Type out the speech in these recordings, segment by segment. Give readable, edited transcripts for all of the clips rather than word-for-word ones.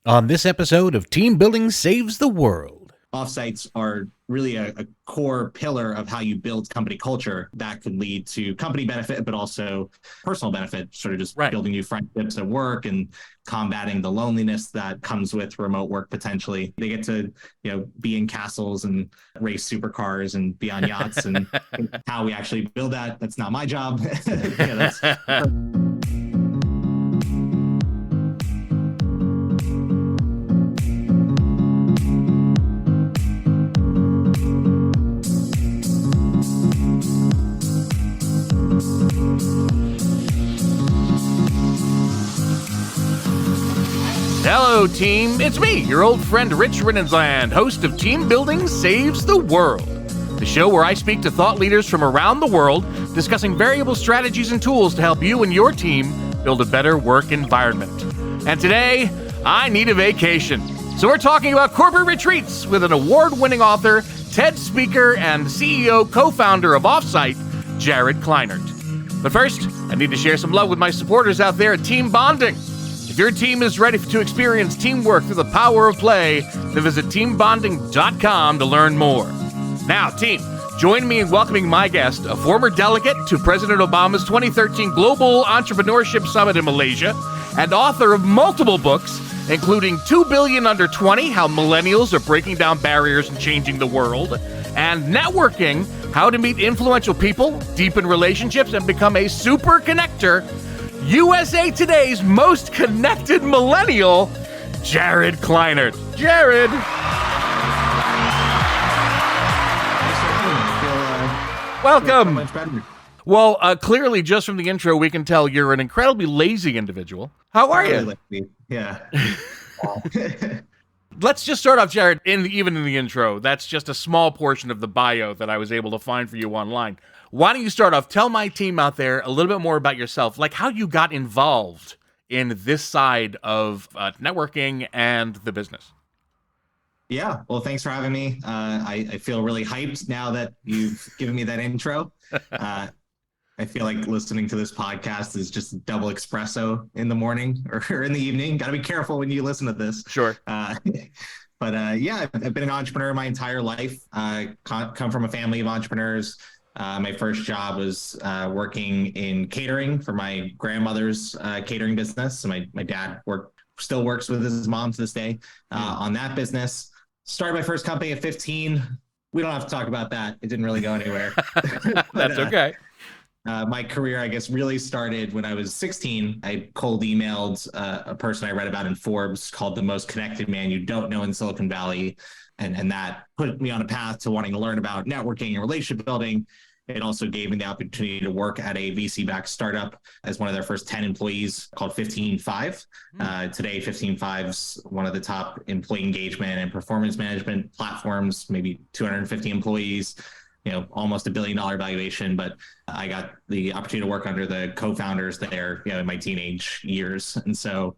On this episode of Team Building Saves the World. Offsites are really a core pillar of how you build company culture that could lead to company benefit, but also personal benefit, sort of just building new friendships at work and combating the loneliness that comes with remote work potentially. They get to, be in castles and race supercars and be on yachts and how we actually build that. That's not my job. Hello, team. It's me, your old friend Rich Rininsland, host of Team Building Saves the World, the show where I speak to thought leaders from around the world, discussing variable strategies and tools to help you and your team build a better work environment. And today, I need a vacation. So we're talking about corporate retreats with an award-winning author, TED speaker, and CEO co-founder of Offsite, Jared Kleinert. But first, I need to share some love with my supporters out there at Team Bonding. If your team is ready to experience teamwork through the power of play, then visit teambonding.com to learn more. Now, team, join me in welcoming my guest, a former delegate to President Obama's 2013 Global Entrepreneurship Summit in Malaysia, and author of multiple books, including 2 Billion Under 20, How Millennials Are Breaking Down Barriers and Changing the World, and Networking, How to Meet Influential People, Deepen Relationships, and Become a Super Connector, USA Today's most connected millennial, Jared Kleinert. Jared! Welcome. Well, clearly, just from the intro, we can tell you're an incredibly lazy individual. How are you? Yeah. Let's just start off, Jared, even in the intro. That's just a small portion of the bio that I was able to find for you online. Why don't you start off? Tell my team out there a little bit more about yourself, like how you got involved in this side of networking and the business. Yeah, well, thanks for having me. I feel really hyped now that you've given me that intro. I feel like listening to this podcast is just double espresso in the morning or in the evening. Got to be careful when you listen to this. Sure. But yeah, I've been an entrepreneur my entire life. Come from a family of entrepreneurs. My first job was working in catering for my grandmother's catering business. So my dad still works with his mom to this day on that business. Started my first company at 15. We don't have to talk about that. It didn't really go anywhere. That's okay. My career, I guess, really started when I was 16. I cold emailed a person I read about in Forbes called the most connected man you don't know in Silicon Valley. And that put me on a path to wanting to learn about networking and relationship building. It also gave me the opportunity to work at a VC-backed startup as one of their first 10 employees called 15Five. Today, 15Five's one of the top employee engagement and performance management platforms, maybe 250 employees, almost $1 billion valuation. But I got the opportunity to work under the co-founders there, in my teenage years. And so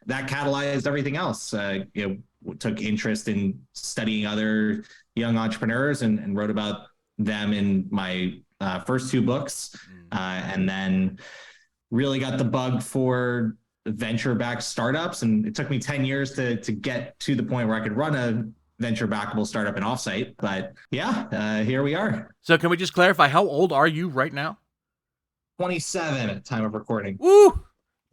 that catalyzed everything else. Took interest in studying other young entrepreneurs and wrote about them in my first 2 books, and then really got the bug for venture-backed startups. And it took me 10 years to get to the point where I could run a venture-backable startup in Offsite. But yeah, here we are. So can we just clarify, how old are you right now? 27 at the time of recording. Woo!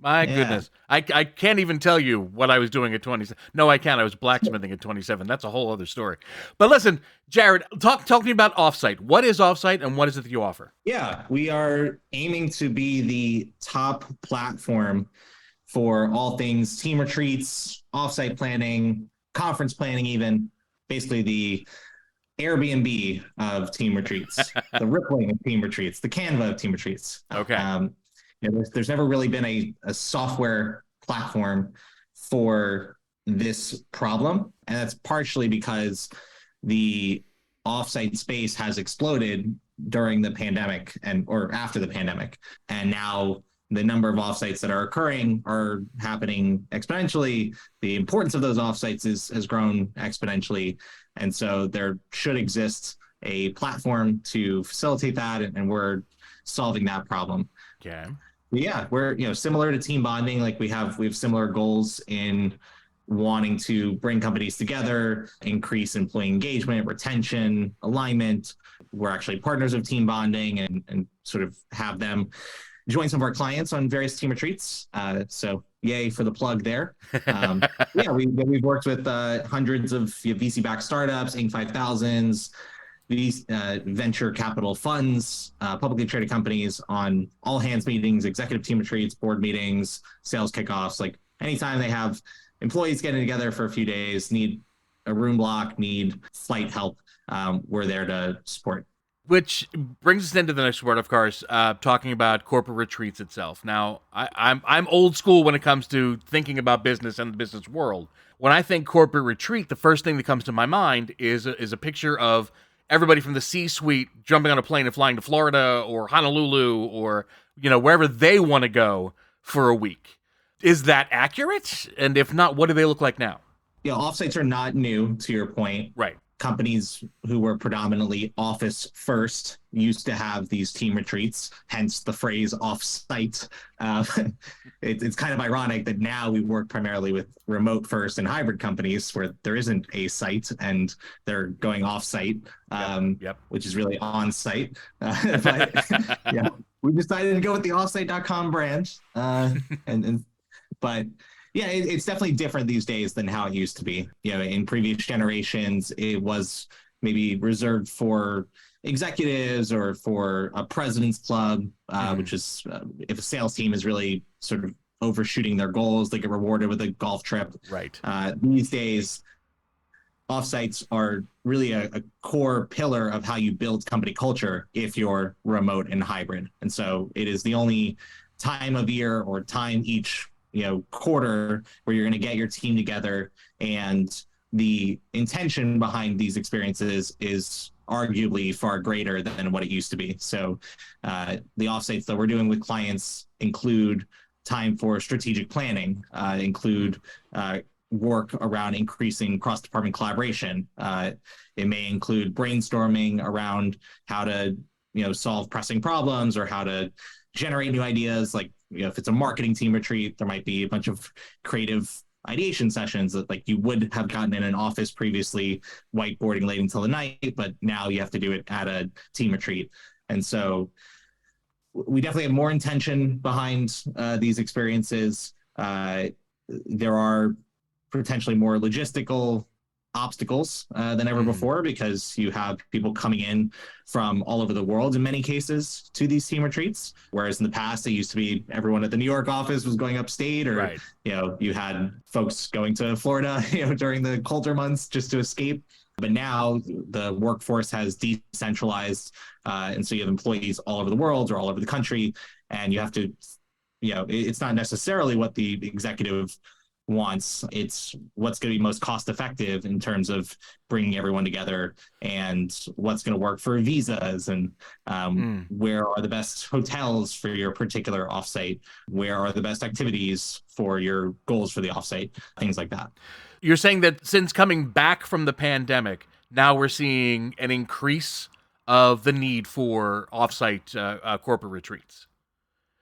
My goodness. I can't even tell you what I was doing at 27. No, I can't. I was blacksmithing at 27. That's a whole other story. But listen, Jared, talk to me about Offsite. What is Offsite and what is it that you offer? Yeah, we are aiming to be the top platform for all things team retreats, offsite planning, conference planning even, basically the Airbnb of team retreats, the Rippling of team retreats, the Canva of team retreats. Okay. There's never really been a software platform for this problem. And that's partially because the offsite space has exploded during the pandemic or after the pandemic. And now the number of offsites that are occurring are happening exponentially. The importance of those offsites has grown exponentially. And so there should exist a platform to facilitate that. And we're solving that problem. Okay. Yeah, we're similar to team bonding. Like we have similar goals in wanting to bring companies together, increase employee engagement, retention, alignment. We're actually partners of team bonding and sort of have them join some of our clients on various team retreats. So yay for the plug there. Yeah, we've worked with hundreds of VC-backed startups, Inc. 5000s, these venture capital funds, publicly traded companies on all hands meetings, executive team retreats, board meetings, sales kickoffs. Like anytime they have employees getting together for a few days, need a room block, need flight help, we're there to support. Which brings us into the next word, of course, talking about corporate retreats itself. Now, I'm old school when it comes to thinking about business and the business world. When I think corporate retreat, the first thing that comes to my mind is a picture of everybody from the C-suite jumping on a plane and flying to Florida or Honolulu or wherever they want to go for a week. Is that accurate? And if not, what do they look like now? Yeah, offsites are not new, to your point. Right. Companies who were predominantly office first used to have these team retreats, hence the phrase offsite. It's kind of ironic that now we work primarily with remote first and hybrid companies where there isn't a site and they're going offsite, which is really on site. But yeah, we decided to go with the offsite.com brand. But yeah, it's definitely different these days than how it used to be. In previous generations, it was maybe reserved for executives or for a president's club, which is if a sales team is really sort of overshooting their goals, they get rewarded with a golf trip. Right. These days, offsites are really a core pillar of how you build company culture if you're remote and hybrid. And so it is the only time of year or time each quarter where you're going to get your team together, and the intention behind these experiences is arguably far greater than what it used to be. So the offsites that we're doing with clients include time for strategic planning, include work around increasing cross-department collaboration. It may include brainstorming around how to solve pressing problems or how to generate new ideas. Like if it's a marketing team retreat, there might be a bunch of creative ideation sessions that like you would have gotten in an office previously, whiteboarding late until the night, but now you have to do it at a team retreat. And so we definitely have more intention behind these experiences. There are potentially more logistical obstacles than ever before, because you have people coming in from all over the world in many cases to these team retreats, whereas in the past it used to be everyone at the New York office was going upstate, or you had folks going to Florida during the colder months just to escape. But now the workforce has decentralized, and so you have employees all over the world or all over the country, and you have to it's not necessarily what the executive wants. It's what's going to be most cost effective in terms of bringing everyone together, and what's going to work for visas, and where are the best hotels for your particular offsite, where are the best activities for your goals for the offsite, things like that. You're saying that since coming back from the pandemic, now we're seeing an increase of the need for offsite corporate retreats.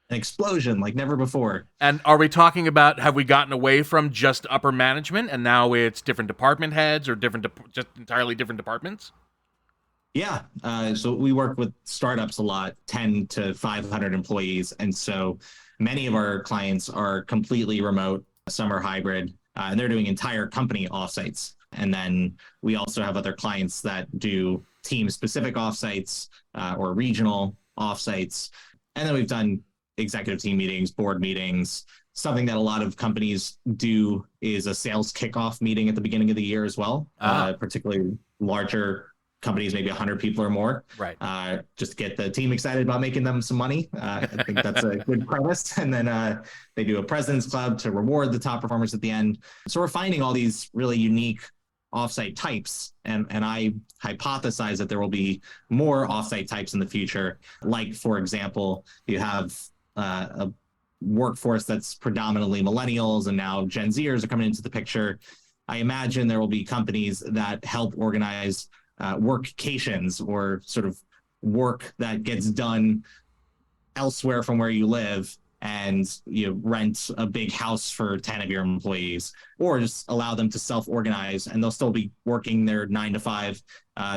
An explosion like never before. And are we talking about, have we gotten away from just upper management and now it's different department heads or just entirely different departments? Yeah. So we work with startups a lot, 10 to 500 employees. And so many of our clients are completely remote. Some are hybrid, and they're doing entire company offsites. And then we also have other clients that do team-specific offsites or regional offsites. And then we've done executive team meetings, board meetings. Something that a lot of companies do is a sales kickoff meeting at the beginning of the year as well, particularly larger companies, maybe 100 people or more. Right. Just to get the team excited about making them some money. I think that's a good premise. And then they do a president's club to reward the top performers at the end. So we're finding all these really unique offsite types. And I hypothesize that there will be more offsite types in the future. Like, for example, you have a workforce that's predominantly millennials, and now Gen Zers are coming into the picture. I imagine there will be companies that help organize workcations, or sort of work that gets done elsewhere from where you live, and rent a big house for 10 of your employees, or just allow them to self-organize, and they'll still be working their 9 to 5,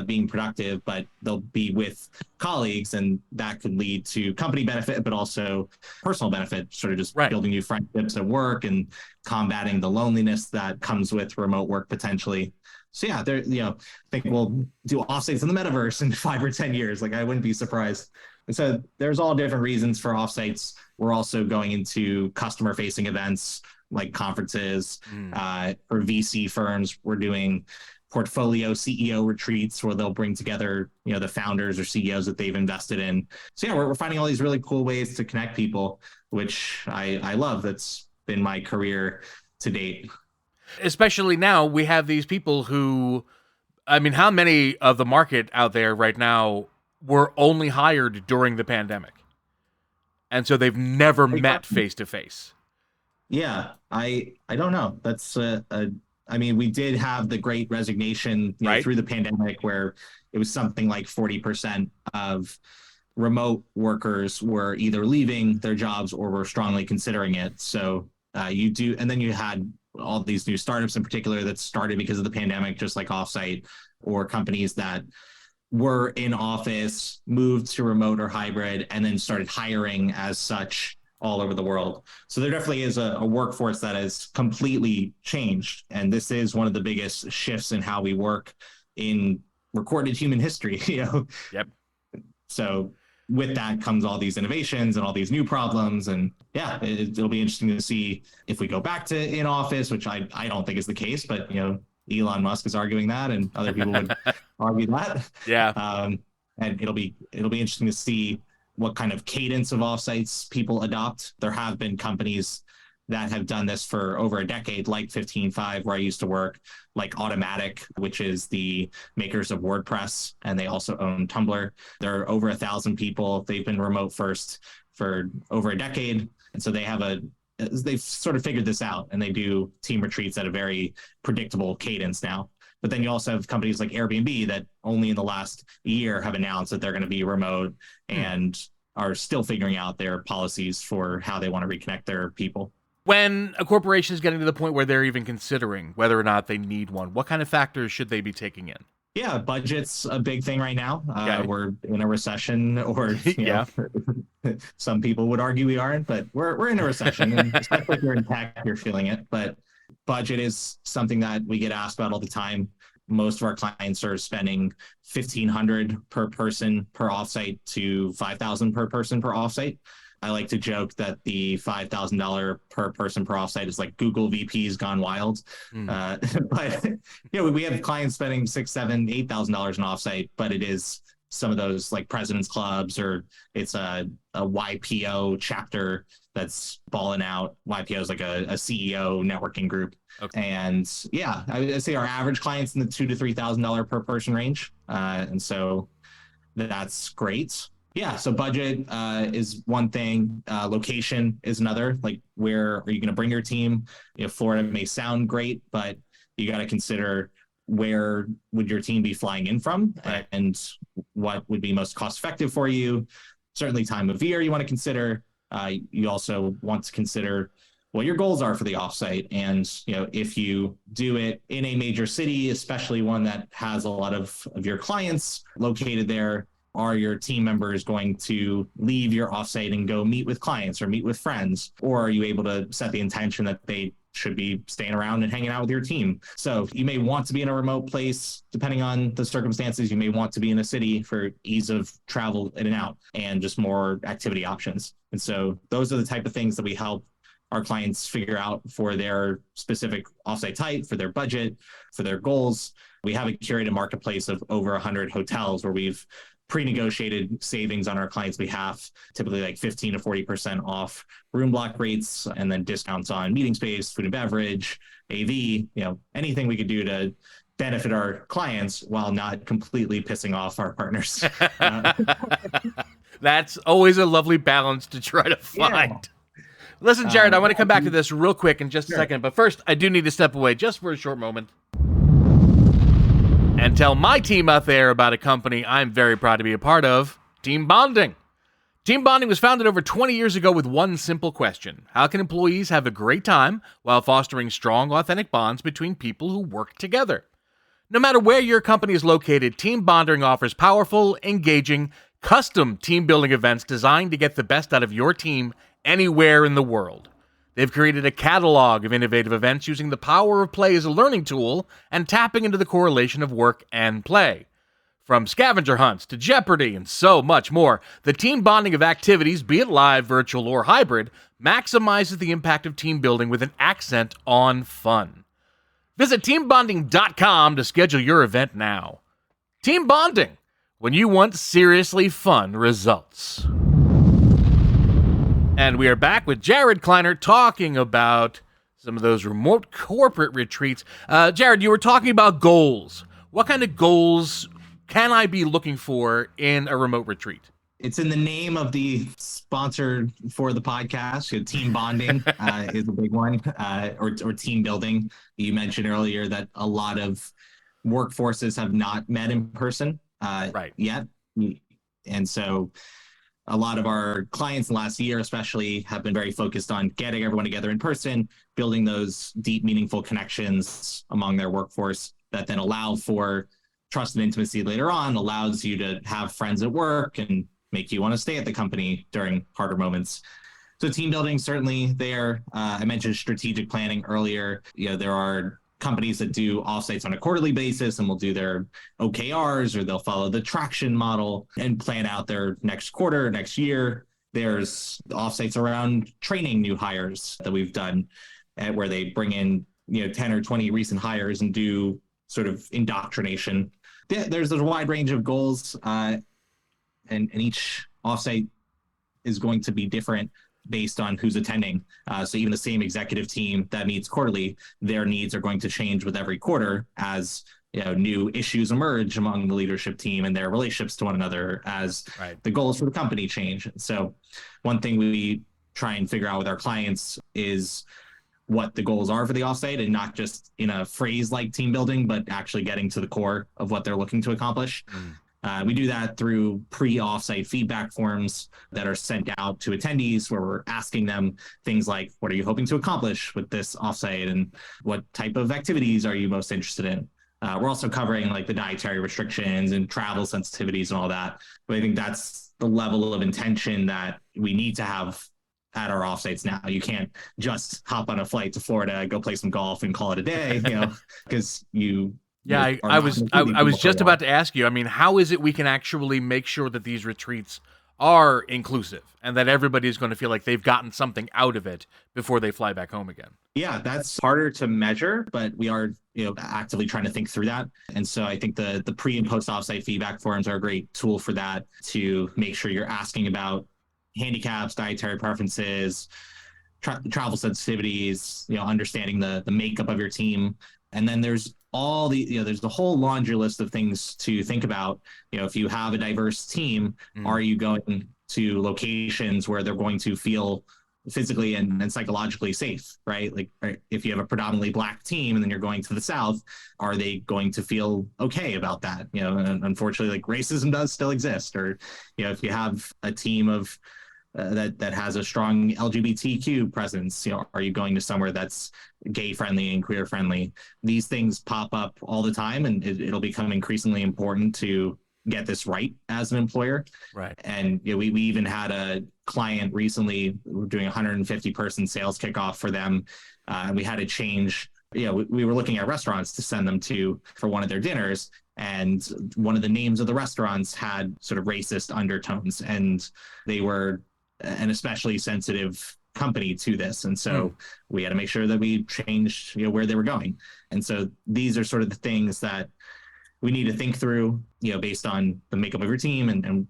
being productive, but they'll be with colleagues, and that could lead to company benefit, but also personal benefit, sort of just building new friendships at work and combating the loneliness that comes with remote work potentially. So yeah, I think we'll do offsites in the metaverse in 5 or 10 years. Like, I wouldn't be surprised. And so there's all different reasons for offsites. We're also going into customer facing events like conferences. For VC firms, we're doing portfolio CEO retreats where they'll bring together, the founders or CEOs that they've invested in. So yeah, we're finding all these really cool ways to connect people, which I love. That's been my career to date. Especially now, we have these people who, I mean, how many of the market out there right now were only hired during the pandemic? And so they've never met face to face. Yeah, I don't know. That's I mean, we did have the great resignation through the pandemic, where it was something like 40% of remote workers were either leaving their jobs or were strongly considering it. So and then you had all these new startups in particular that started because of the pandemic, just like Offsite, or companies that were in office, moved to remote or hybrid, and then started hiring as such all over the world. So there definitely is a workforce that has completely changed. And this is one of the biggest shifts in how we work in recorded human history. Yep. So with that comes all these innovations and all these new problems. And yeah, it'll be interesting to see if we go back to in office, which I don't think is the case, but Elon Musk is arguing that, and other people would argue that. Yeah. And it'll be interesting to see what kind of cadence of offsites people adopt. There have been companies that have done this for over a decade, like 15.5, where I used to work, like Automatic, which is the makers of WordPress, and they also own Tumblr. There are over 1,000 people. They've been remote first for over a decade. And so they've sort of figured this out, and they do team retreats at a very predictable cadence now. But then you also have companies like Airbnb that only in the last year have announced that they're going to be remote and are still figuring out their policies for how they want to reconnect their people. When a corporation is getting to the point where they're even considering whether or not they need one, what kind of factors should they be taking in? Yeah, budget's a big thing right now. We're in a recession, or some people would argue we aren't, but we're in a recession, and especially if you're in tech, you're feeling it. But budget is something that we get asked about all the time. Most of our clients are spending $1,500 per person per offsite to $5,000 per person per offsite. I like to joke that the $5,000 per person per offsite is like Google VPs gone wild. But we have clients spending $6,000, $7,000, $8,000 an offsite, but it is some of those like President's Clubs, or it's a YPO chapter that's balling out. YPO is like a CEO networking group. Okay. And yeah, I would say our average client's in the $2,000 to $3,000 per person range. And so that's great. Yeah, so budget is one thing. Location is another. Like, where are you going to bring your team? Florida may sound great, but you got to consider, where would your team be flying in from, and what would be most cost effective for you. Certainly time of year you want to consider. You also want to consider what your goals are for the offsite. And if you do it in a major city, especially one that has a lot of your clients located there, are your team members going to leave your offsite and go meet with clients or meet with friends? Or are you able to set the intention that they should be staying around and hanging out with your team? So you may want to be in a remote place, depending on the circumstances. You may want to be in a city for ease of travel in and out and just more activity options. And so those are the type of things that we help our clients figure out for their specific offsite type, for their budget, for their goals. We have a curated marketplace of over 100 hotels where we've pre-negotiated savings on our clients' behalf, typically like 15 to 40% off room block rates, and then discounts on meeting space, food and beverage, AV, anything we could do to benefit our clients while not completely pissing off our partners. That's always a lovely balance to try to find. Yeah. Listen, Jared, I want to come back to this real quick in just a second, but first I do need to step away just for a short moment and tell my team out there about a company I'm very proud to be a part of, Team Bonding. Team bonding was founded over 20 years ago with one simple question: how can employees have a great time while fostering strong, authentic bonds between people who work together? No matter where your company is located, Team Bonding offers powerful, engaging, custom team building events designed to get the best out of your team anywhere in the world. They've created a catalog of innovative events using the power of play as a learning tool and tapping into the correlation of work and play. From scavenger hunts to Jeopardy and so much more, the team bonding of activities, be it live, virtual, or hybrid, maximizes the impact of team building with an accent on fun. Visit teambonding.com to schedule your event now. Team Bonding, when you want seriously fun results. And we are back with Jared Kleinert talking about some of those remote corporate retreats. Jared, you were talking about goals. What kind of goals can I be looking for in a remote retreat? It's in the name of the sponsor for the podcast. Team bonding is a big one, or team building. You mentioned earlier that a lot of workforces have not met in person yet. And so a lot of our clients in the last year especially have been very focused on getting everyone together in person, building those deep, meaningful connections among their workforce that then allow for trust and intimacy later on, allows you to have friends at work and make you want to stay at the company during harder moments. So team building, certainly there. I mentioned strategic planning earlier. There are companies that do offsites on a quarterly basis and will do their OKRs, or they'll follow the traction model and plan out their next quarter, next year. There's offsites around training new hires that we've done, where they bring in 10 or 20 recent hires and do sort of indoctrination. There's a wide range of goals, and each offsite is going to be different based on who's attending. So even the same executive team that meets quarterly, their needs are going to change with every quarter as new issues emerge among the leadership team and their relationships to one another, as the goals for the company change. So one thing we try and figure out with our clients is what the goals are for the offsite, and not just in a phrase like team building, but actually getting to the core of what they're looking to accomplish. We do that through pre-offsite feedback forms that are sent out to attendees, where we're asking them things like, what are you hoping to accomplish with this offsite, and what type of activities are you most interested in? We're also covering like the dietary restrictions and travel sensitivities and all that. But I think that's the level of intention that we need to have at our offsites now. You can't just hop on a flight to Florida, go play some golf and call it a day, because I was just about to ask you, how is it we can actually make sure that these retreats are inclusive and that everybody is going to feel like they've gotten something out of it before they fly back home again? Yeah, that's harder to measure, but we are actively trying to think through that. And so I think the pre and post offsite feedback forums are a great tool for that, to make sure you're asking about handicaps, dietary preferences, travel sensitivities, understanding the makeup of your team. And then there's all there's the whole laundry list of things to think about. If you have a diverse team, are you going to locations where they're going to feel physically and psychologically safe, right? Like, if you have a predominantly Black team and then you're going to the South, are they going to feel okay about that? And unfortunately, like, racism does still exist. Or, if you have a team of that has a strong LGBTQ presence, are you going to somewhere that's gay friendly and queer friendly? These things pop up all the time, and it'll become increasingly important to get this right as an employer. Right. And we even had a client recently. We're doing a 150-person sales kickoff for them, and we had to change. We were looking at restaurants to send them to for one of their dinners, and one of the names of the restaurants had sort of racist undertones, and they were an especially sensitive company to this. And so we had to make sure that we changed, where they were going. And so these are sort of the things that we need to think through, based on the makeup of your team and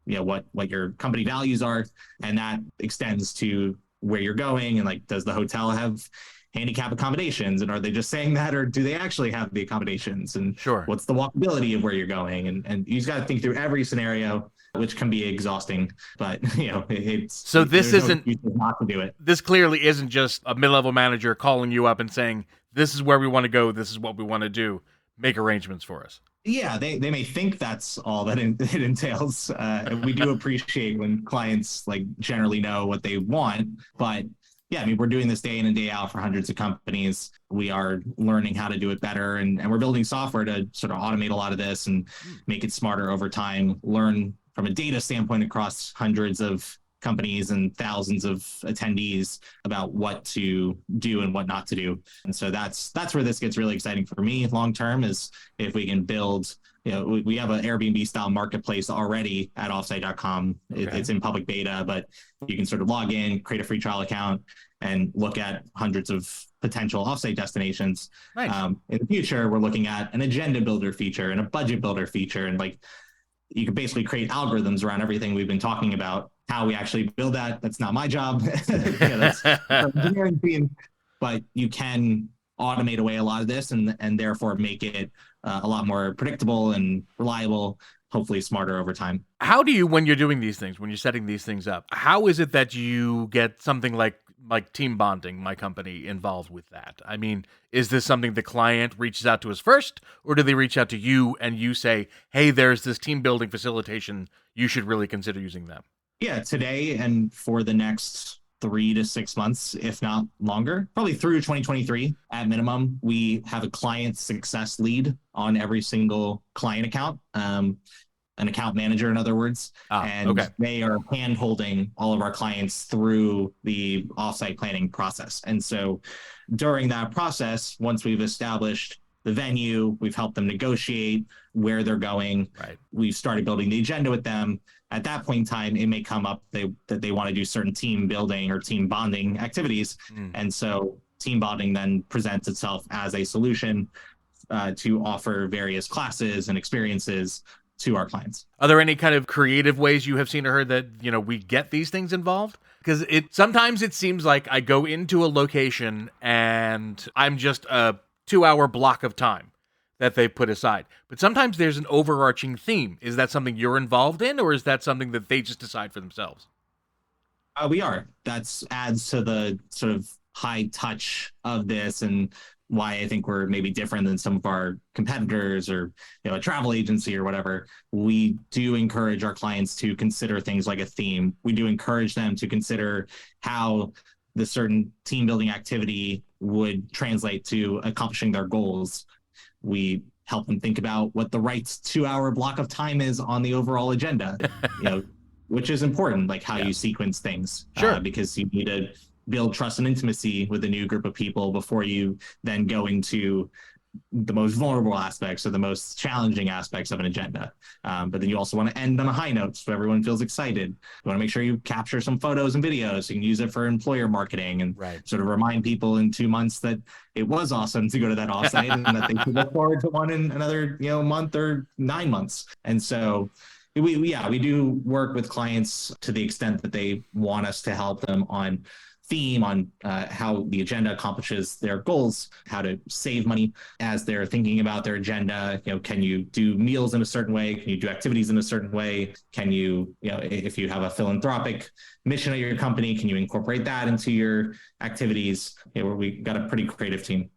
what your company values are. And that extends to where you're going. And like, does the hotel have handicap accommodations, and are they just saying that, or do they actually have the accommodations? And what's the walkability of where you're going? And you just got to think through every scenario, which can be exhausting, but this isn't not to do it. This clearly isn't just a mid-level manager calling you up and saying, this is where we want to go, this is what we want to do, make arrangements for us. Yeah, they may think that's all that it entails. And we do appreciate when clients like generally know what they want, but yeah, I mean, we're doing this day in and day out for hundreds of companies. We are learning how to do it better, and we're building software to sort of automate a lot of this and make it smarter over time, learn from a data standpoint across hundreds of companies and thousands of attendees about what to do and what not to do. And so that's where this gets really exciting for me long term, is if we can build, we have an Airbnb style marketplace already at offsite.com. Okay. It's in public beta, but you can sort of log in, create a free trial account, and look at hundreds of potential offsite destinations. Nice. In the future, we're looking at an agenda builder feature and a budget builder feature, and like you can basically create algorithms around everything we've been talking about. How we actually build that's not my job. That's the engineering team, but you can automate away a lot of this and therefore make it a lot more predictable and reliable, hopefully smarter over time. How do you, when you're doing these things, when you're setting these things up, how is it that you get something like team bonding, my company, involved with that? I mean, is this something the client reaches out to us first, or do they reach out to you and you say, hey, there's this team building facilitation, you should really consider using them? Yeah, today and for the next 3 to 6 months, if not longer, probably through 2023 at minimum, we have a client success lead on every single client account, an account manager, in other words. And they are hand-holding all of our clients through the offsite planning process. And so during that process, once we've established the venue, we've helped them negotiate where they're going. Right. We've started building the agenda with them. At that point in time, it may come up that they want to do certain team building or team bonding activities. And so team bonding then presents itself as a solution to offer various classes and experiences to our clients. Are there any kind of creative ways you have seen or heard that, we get these things involved? Because sometimes it seems like I go into a location and I'm just a 2-hour block of time that they put aside. But sometimes there's an overarching theme. Is that something you're involved in, or is that something that they just decide for themselves? We are. That adds to the sort of high touch of this, and why I think we're maybe different than some of our competitors or a travel agency or whatever. We do encourage our clients to consider things like a theme. We do encourage them to consider how the certain team building activity would translate to accomplishing their goals. We help them think about what the right 2-hour block of time is on the overall agenda, which is important, like how you sequence things. Sure. Because you need to build trust and intimacy with a new group of people before you then go into the most vulnerable aspects or the most challenging aspects of an agenda. But then you also want to end on a high note so everyone feels excited. You want to make sure you capture some photos and videos so you can use it for employer marketing and sort of remind people in 2 months that it was awesome to go to that offsite and that they should look forward to one in another month or 9 months. And so we do work with clients to the extent that they want us to help them on theme, on how the agenda accomplishes their goals, how to save money as they're thinking about their agenda. Can you do meals in a certain way? Can you do activities in a certain way? Can you, if you have a philanthropic mission at your company, can you incorporate that into your activities? We got a pretty creative team.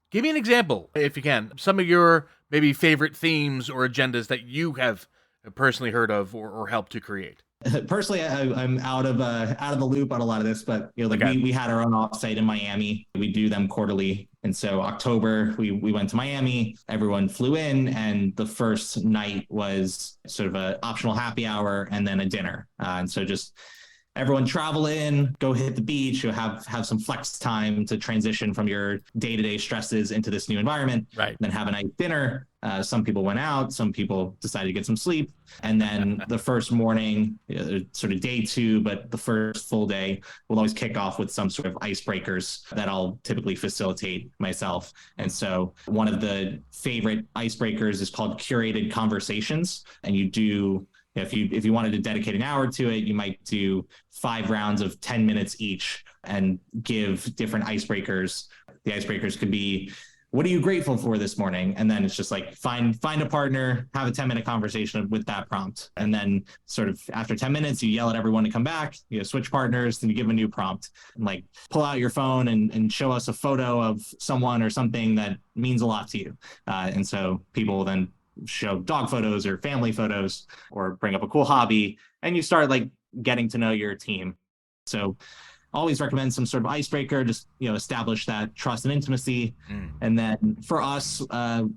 Give me an example, if you can, some of your maybe favorite themes or agendas that you have personally heard of or helped to create. Personally, I'm out of the loop on a lot of this, but we had our own offsite in Miami. We do them quarterly, and so October we went to Miami. Everyone flew in, and the first night was sort of an optional happy hour and then a dinner. And so just everyone travel in, go hit the beach. You'll have some flex time to transition from your day-to-day stresses into this new environment. Right. Then have a nice dinner. Some people went out, some people decided to get some sleep. And then the first morning, sort of day 2, but the first full day, we'll always kick off with some sort of icebreakers that I'll typically facilitate myself. And so one of the favorite icebreakers is called curated conversations. And you do, if you wanted to dedicate an hour to it, you might do 5 rounds of 10 minutes each and give different icebreakers. The icebreakers could be, what are you grateful for this morning? And then it's just like find a partner, have a 10-minute conversation with that prompt. And then sort of after 10 minutes, you yell at everyone to come back, switch partners, then you give them a new prompt. And like pull out your phone and show us a photo of someone or something that means a lot to you. And so people will then show dog photos or family photos or bring up a cool hobby, and you start like getting to know your team. So always recommend some sort of icebreaker, just establish that trust and intimacy. And then for us,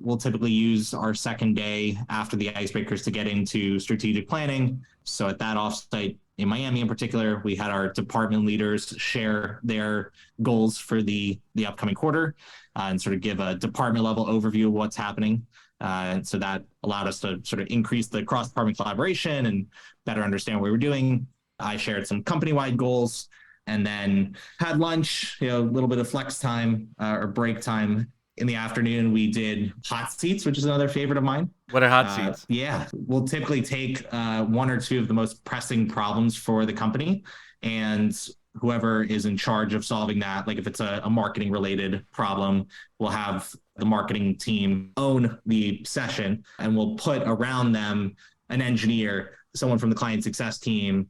we'll typically use our second day after the icebreakers to get into strategic planning. So at that offsite in Miami in particular, we had our department leaders share their goals for the upcoming quarter, and sort of give a department level overview of what's happening. And so that allowed us to sort of increase the cross-department collaboration and better understand what we were doing. I shared some company-wide goals, and then had lunch, a little bit of flex time or break time. In the afternoon, we did hot seats, which is another favorite of mine. What are hot seats? Yeah, we'll typically take one or two of the most pressing problems for the company, and whoever is in charge of solving that, like if it's a marketing related problem, we'll have the marketing team own the session, and we'll put around them an engineer, someone from the client success team,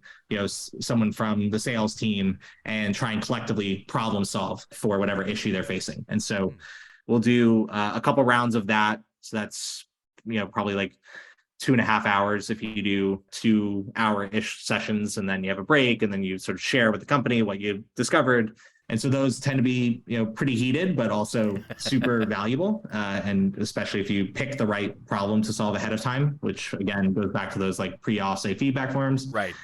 someone from the sales team, and try and collectively problem solve for whatever issue they're facing. And so we'll do a couple rounds of that. So that's, probably like 2.5 hours if you do 2-hour-ish sessions, and then you have a break, and then you sort of share with the company what you discovered. And so those tend to be, pretty heated, but also super valuable. And especially if you pick the right problem to solve ahead of time, which again goes back to those like pre-offsite feedback forms. Right.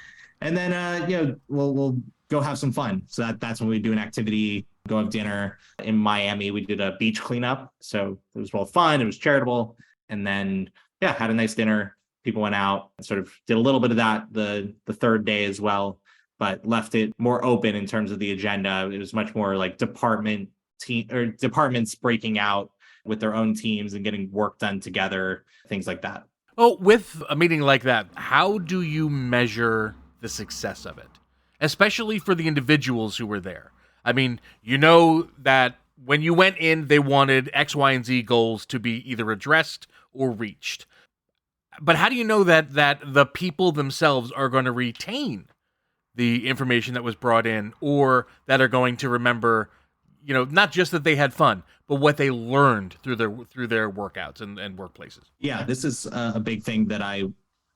And then, we'll go have some fun. So that's when we do an activity, go have dinner. In Miami, we did a beach cleanup. So it was both fun, it was charitable. And then, had a nice dinner. People went out and sort of did a little bit of that the third day as well, but left it more open in terms of the agenda. It was much more like departments breaking out with their own teams and getting work done together, things like that. Oh, with a meeting like that, how do you measure the success of it? Especially for the individuals who were there. I mean, that when you went in, they wanted X, Y, and Z goals to be either addressed or reached. But how do you know that the people themselves are going to retain the information that was brought in, or that are going to remember, not just that they had fun, but what they learned through their workouts and workplaces? Yeah, this is a big thing that I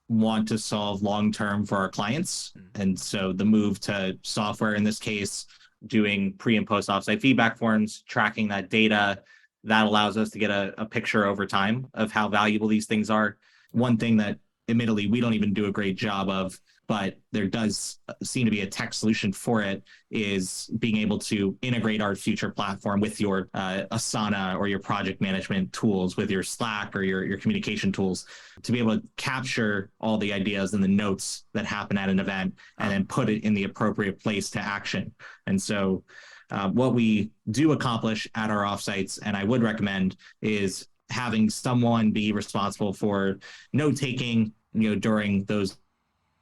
want to solve long-term for our clients. And so the move to software, in this case, doing pre and post offsite feedback forms, tracking that data, that allows us to get a picture over time of how valuable these things are. One thing that admittedly we don't even do a great job of, but there does seem to be a tech solution for it, is being able to integrate our future platform with your Asana or your project management tools, with your Slack or your communication tools, to be able to capture all the ideas and the notes that happen at an event and then put it in the appropriate place to action. And so what we do accomplish at our offsites, and I would recommend, is having someone be responsible for note-taking, during those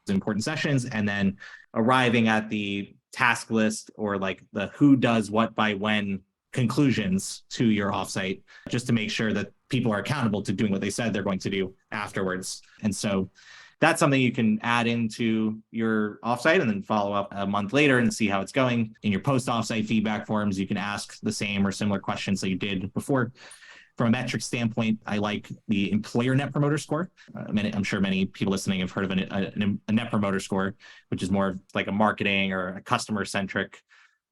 important sessions, and then arriving at the task list or like the who does what by when conclusions to your offsite, just to make sure that people are accountable to doing what they said they're going to do afterwards. And so that's something you can add into your offsite and then follow up a month later and see how it's going. In your post offsite feedback forms, you can ask the same or similar questions that you did before. From a metric standpoint, I like the employer net promoter score. I'm sure many people listening have heard of a net promoter score, which is more like a marketing or a customer centric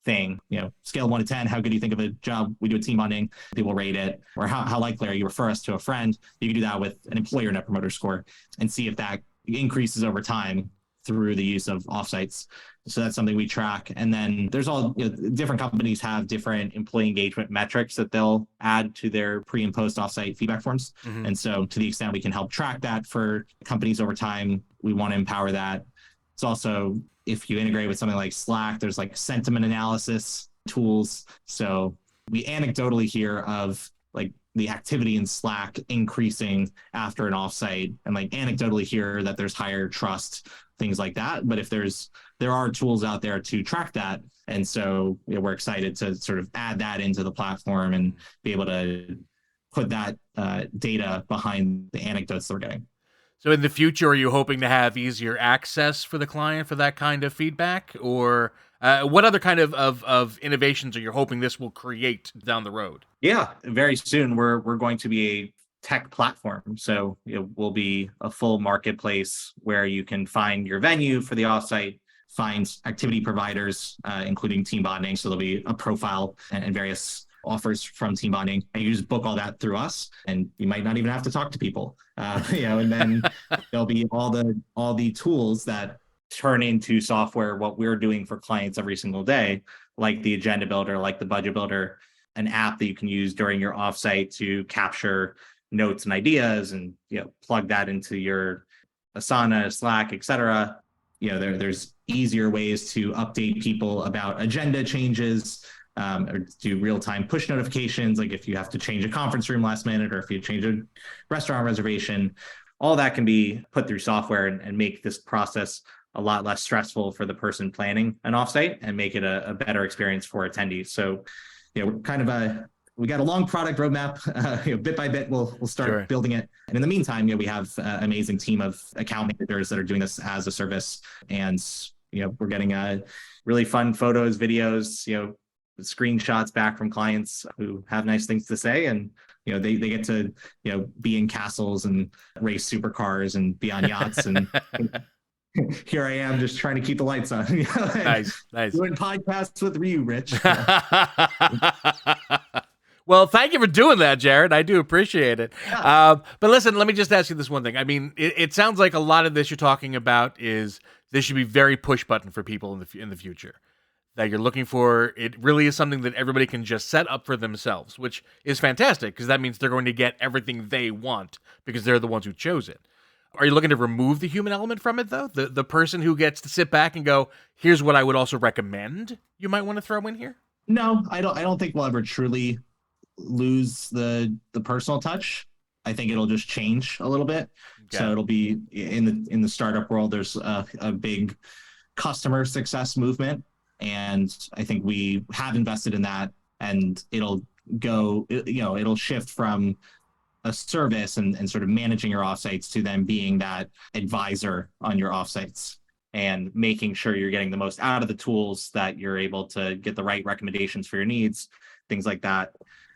thing. Scale of 1 to 10, how good do you think of a job? We do a team bonding, people rate it. Or how likely are you refer us to a friend? You can do that with an employer net promoter score and see if that increases over time through the use of offsites. So that's something we track. And then there's all, different companies have different employee engagement metrics that they'll add to their pre and post offsite feedback forms. Mm-hmm. And so to the extent we can help track that for companies over time, we want to empower that. It's also, if you integrate with something like Slack, there's like sentiment analysis tools. So we anecdotally hear of like the activity in Slack increasing after an offsite, and like anecdotally hear that there's higher trust, things like that. But if there are tools out there to track that. And so we're excited to sort of add that into the platform and be able to put that data behind the anecdotes that we're getting. So in the future, are you hoping to have easier access for the client for that kind of feedback? Or what other kind of innovations are you hoping this will create down the road? Yeah, very soon we're going to be tech platform. So we'll be a full marketplace where you can find your venue for the offsite, find activity providers, including team bonding. So there'll be a profile and various offers from team bonding, and you just book all that through us, and you might not even have to talk to people. And then there'll be all the tools that turn into software, what we're doing for clients every single day, like the agenda builder, like the budget builder, an app that you can use during your offsite to capture notes and ideas, and plug that into your Asana, Slack, etc. There's easier ways to update people about agenda changes, or do real-time push notifications, like if you have to change a conference room last minute, or if you change a restaurant reservation. All that can be put through software and make this process a lot less stressful for the person planning an offsite, and make it a better experience for attendees. So, we got a long product roadmap. Bit by bit, we'll start building it. And in the meantime, we have an amazing team of account managers that are doing this as a service. And, we're getting really fun photos, videos, screenshots back from clients who have nice things to say. And, they get to, be in castles and race supercars and be on yachts. And here I am just trying to keep the lights on. Nice. Doing podcasts with you, Rich. Well, thank you for doing that, Jared. I do appreciate it. Yeah. But listen, let me just ask you this one thing. I mean, it sounds like a lot of this you're talking about is this should be very push button for people in the future. That you're looking for, it really is something that everybody can just set up for themselves, which is fantastic because that means they're going to get everything they want because they're the ones who chose it. Are you looking to remove the human element from it, though? The person who gets to sit back and go, here's what I would also recommend you might want to throw in here? No, I don't think we'll ever truly lose the personal touch. I think it'll just change a little bit. Okay. So it'll be in the startup world, there's a big customer success movement. And I think we have invested in that, and it'll shift from a service and sort of managing your offsites to them being that advisor on your offsites and making sure you're getting the most out of the tools, that you're able to get the right recommendations for your needs, things like that.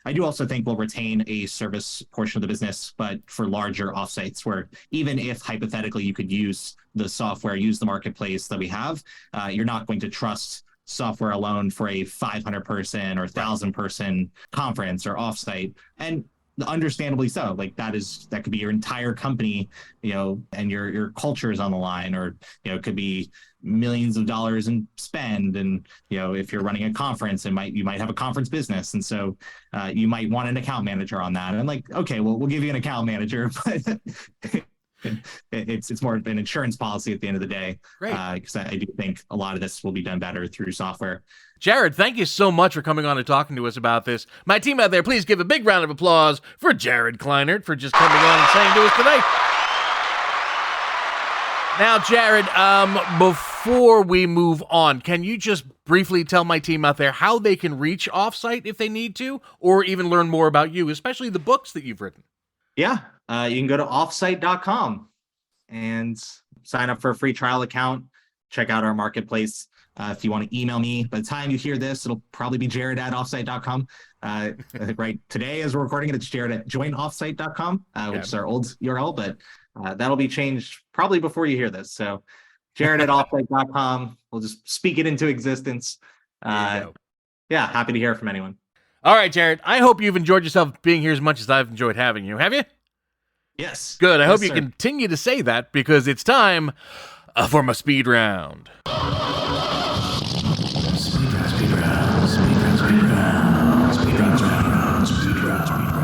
I do also think we'll retain a service portion of the business, but for larger offsites, where even if hypothetically you could use the software, use the marketplace that we have, you're not going to trust software alone for a 500 person or 1,000 person conference or offsite. And understandably so, like that could be your entire company, and your culture is on the line, or, it could be millions of dollars in spend. And, if you're running a conference, you might have a conference business. And so you might want an account manager on that. And I'm like, okay, well, we'll give you an account manager, but it's more of an insurance policy at the end of the day. Because I do think a lot of this will be done better through software. Jared, thank you so much for coming on and talking to us about this. My team out there, please give a big round of applause for Jared Kleinert for just coming on and saying to us today. Now, Jared, before we move on, can you just briefly tell my team out there how they can reach Offsite if they need to, or even learn more about you, especially the books that you've written? Yeah, you can go to offsite.com and sign up for a free trial account. Check out our marketplace. If you want to email me, by the time you hear this, it'll probably be jared@offsite.com. Right today, as we're recording it, it's jared@joinoffsite.com, which is our old URL, but that'll be changed probably before you hear this. So jared@offsite.com. We'll just speak it into existence. Yeah, happy to hear from anyone. All right, Jared, I hope you've enjoyed yourself being here as much as I've enjoyed having you. Have you? Yes. Good. I hope you continue to say that, because it's time for my speed round.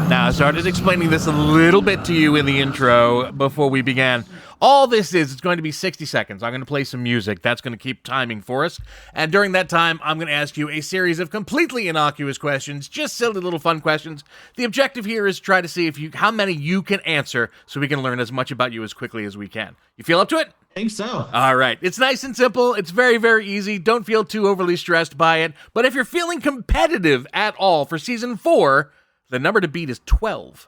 Now, I started explaining this a little bit to you in the intro before we began. All this is, it's going to be 60 seconds. I'm going to play some music. That's going to keep timing for us. And during that time, I'm going to ask you a series of completely innocuous questions, just silly little fun questions. The objective here is to try to see how many you can answer, so we can learn as much about you as quickly as we can. You feel up to it? I think so. All right. It's nice and simple. It's very, very easy. Don't feel too overly stressed by it. But if you're feeling competitive at all for season 4, the number to beat is 12.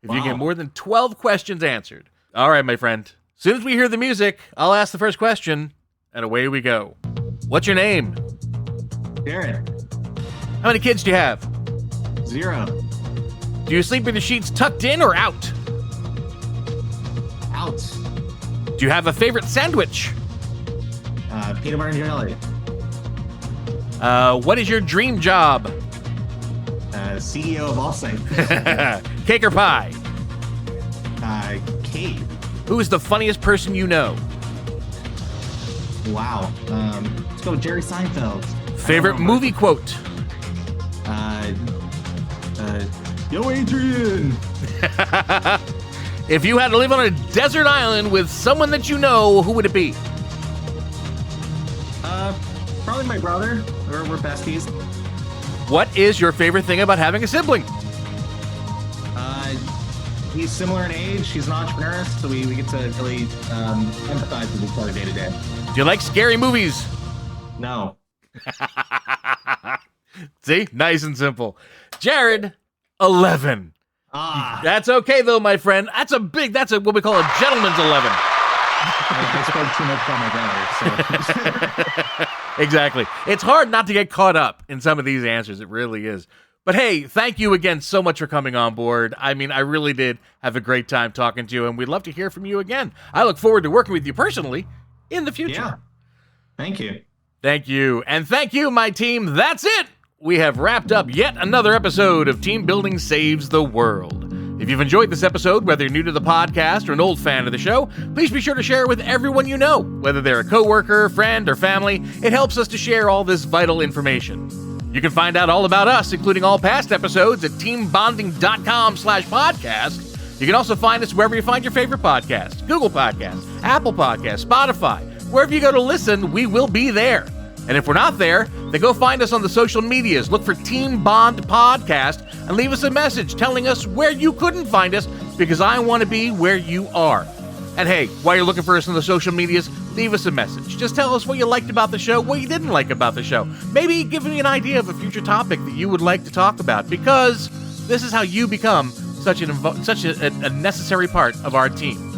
If you get more than 12 questions answered. All right, my friend. As soon as we hear the music, I'll ask the first question, and away we go. What's your name? Jared. How many kids do you have? 0. Do Do you sleep with the sheets tucked in or out? Out. Do you have a favorite sandwich? Peanut butter and jelly. What is your dream job? CEO of Offsite. Cake or pie? Cake. Who is the funniest person you know? Wow. Let's go with Jerry Seinfeld. Favorite movie quote? Yo, Adrian. If you had to live on a desert island with someone that you know, who would it be? Probably my brother. We're besties. What is your favorite thing about having a sibling? He's similar in age. He's an entrepreneur, so we get to really empathize with each other day to day. Do you like scary movies? No. See? Nice and simple. Jared, 11. That's okay, though, my friend. That's what we call a gentleman's 11. I spoke too much about my brother, so. Exactly. It's hard not to get caught up in some of these answers. It really is. But hey, thank you again so much for coming on board. I mean, I really did have a great time talking to you, and we'd love to hear from you again. I look forward to working with you personally in the future. Yeah. Thank you. Thank you. And thank you, my team. That's it. We have wrapped up yet another episode of Team Building Saves the World. If you've enjoyed this episode, whether you're new to the podcast or an old fan of the show, please be sure to share it with everyone you know, whether they're a coworker, friend, or family. It helps us to share all this vital information. You can find out all about us, including all past episodes, at teambonding.com/podcast. You can also find us wherever you find your favorite podcasts: Google Podcasts, Apple Podcasts, Spotify. Wherever you go to listen, we will be there. And if we're not there, then go find us on the social medias. Look for Team Bond Podcast and leave us a message telling us where you couldn't find us, because I want to be where you are. And hey, while you're looking for us on the social medias, leave us a message. Just tell us what you liked about the show, what you didn't like about the show. Maybe give me an idea of a future topic that you would like to talk about, because this is how you become such a necessary part of our team.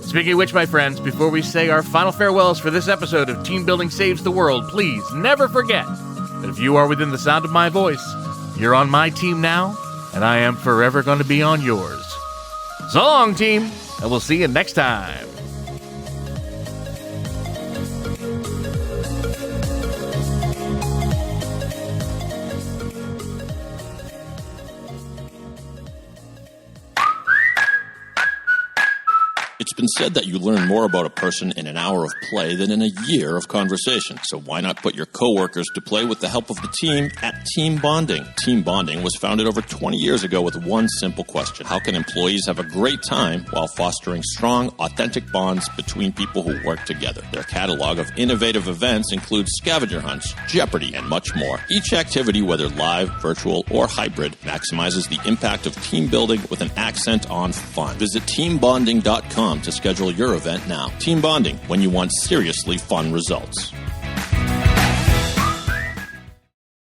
Speaking of which, my friends, before we say our final farewells for this episode of Team Building Saves the World, please never forget that if you are within the sound of my voice, you're on my team now, and I am forever going to be on yours. So long, team, and we'll see you next time. It's been said that you learn more about a person in an hour of play than in a year of conversation. So why not put your coworkers to play with the help of the team at Team Bonding? Team Bonding was founded over 20 years ago with one simple question: how can employees have a great time while fostering strong, authentic bonds between people who work together? Their catalog of innovative events includes scavenger hunts, Jeopardy, and much more. Each activity, whether live, virtual, or hybrid, maximizes the impact of team building with an accent on fun. Visit teambonding.com to schedule your event now. Team Bonding, when you want seriously fun results.